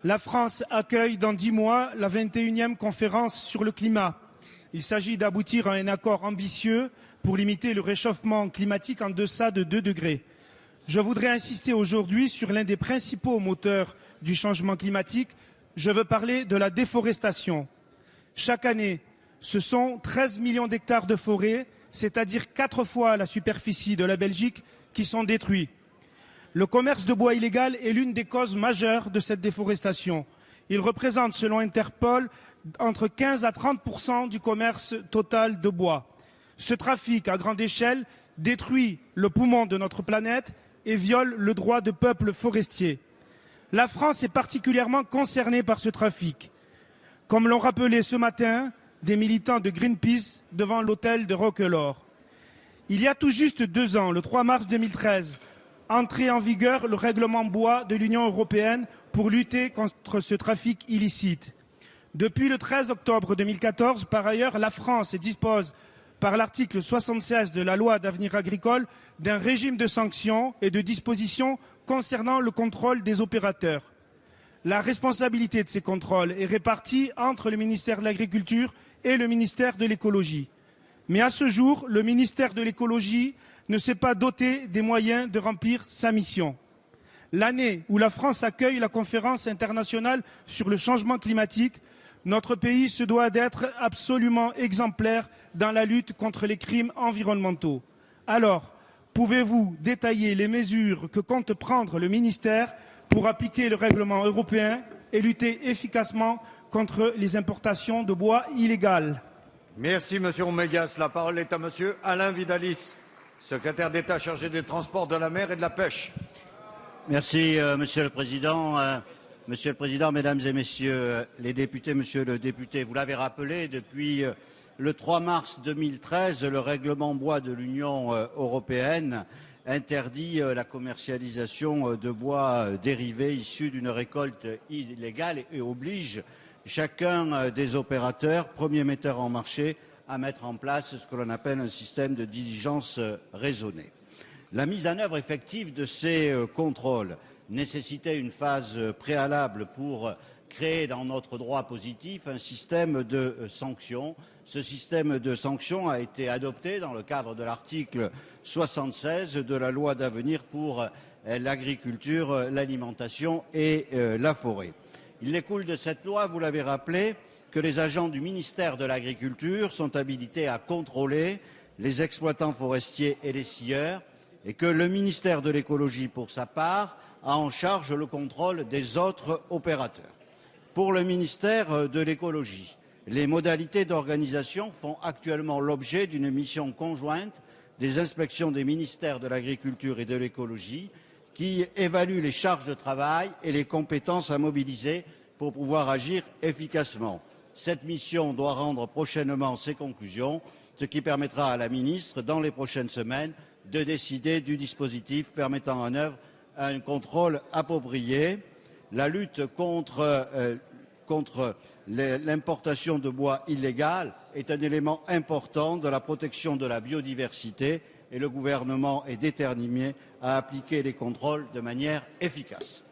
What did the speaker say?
La France accueille dans 10 mois la 21e conférence sur le climat. Il s'agit d'aboutir à un accord ambitieux pour limiter le réchauffement climatique en deçà de 2 degrés. Je voudrais insister aujourd'hui sur l'un des principaux moteurs du changement climatique. Je veux parler de la déforestation. Chaque année, ce sont 13 millions d'hectares de forêt, c'est-à-dire 4 fois la superficie de la Belgique, qui sont détruits. Le commerce de bois illégal est l'une des causes majeures de cette déforestation. Il représente, selon Interpol, entre 15 à 30% du commerce total de bois. Ce trafic à grande échelle détruit le poumon de notre planète et viole le droit de peuples forestiers. La France est particulièrement concernée par ce trafic, comme l'ont rappelé ce matin des militants de Greenpeace devant l'hôtel de Roquelaure. Il y a tout juste 2 ans, le 3 mars 2013, entrait en vigueur le règlement bois de l'Union européenne pour lutter contre ce trafic illicite. Depuis le 13 octobre 2014, par ailleurs, la France dispose, par l'article 76 de la loi d'avenir agricole, d'un régime de sanctions et de dispositions concernant le contrôle des opérateurs. La responsabilité de ces contrôles est répartie entre le ministère de l'Agriculture et le ministère de l'Écologie. Mais à ce jour, le ministère de l'Écologie ne s'est pas doté des moyens de remplir sa mission. L'année où la France accueille la conférence internationale sur le changement climatique, notre pays se doit d'être absolument exemplaire dans la lutte contre les crimes environnementaux. Alors, pouvez-vous détailler les mesures que compte prendre le ministère pour appliquer le règlement européen et lutter efficacement contre les importations de bois illégales? Merci, Monsieur Omegas. La parole est à Monsieur Alain Vidalis, secrétaire d'État chargé des transports de la mer et de la pêche. Merci, Monsieur le Président. Monsieur le Président, Mesdames et Messieurs les députés, Monsieur le député, vous l'avez rappelé, depuis le 3 mars 2013, le règlement bois de l'Union européenne interdit la commercialisation de bois dérivés issus d'une récolte illégale et oblige chacun des opérateurs, premiers metteurs en marché, à mettre en place ce que l'on appelle un système de diligence raisonnée. La mise en œuvre effective de ces contrôles nécessitait une phase préalable pour créer dans notre droit positif un système de sanctions. Ce système de sanctions a été adopté dans le cadre de l'article 76 de la loi d'avenir pour l'agriculture, l'alimentation et la forêt. Il découle de cette loi, vous l'avez rappelé, que les agents du ministère de l'Agriculture sont habilités à contrôler les exploitants forestiers et les scieurs et que le ministère de l'Écologie, pour sa part, a en charge le contrôle des autres opérateurs. Pour le ministère de l'Écologie, les modalités d'organisation font actuellement l'objet d'une mission conjointe des inspections des ministères de l'Agriculture et de l'Écologie qui évalue les charges de travail et les compétences à mobiliser pour pouvoir agir efficacement. Cette mission doit rendre prochainement ses conclusions, ce qui permettra à la ministre, dans les prochaines semaines, de décider du dispositif permettant en œuvre un contrôle approprié. La lutte contre l'importation de bois illégal est un élément important de la protection de la biodiversité et le gouvernement est déterminé à appliquer les contrôles de manière efficace.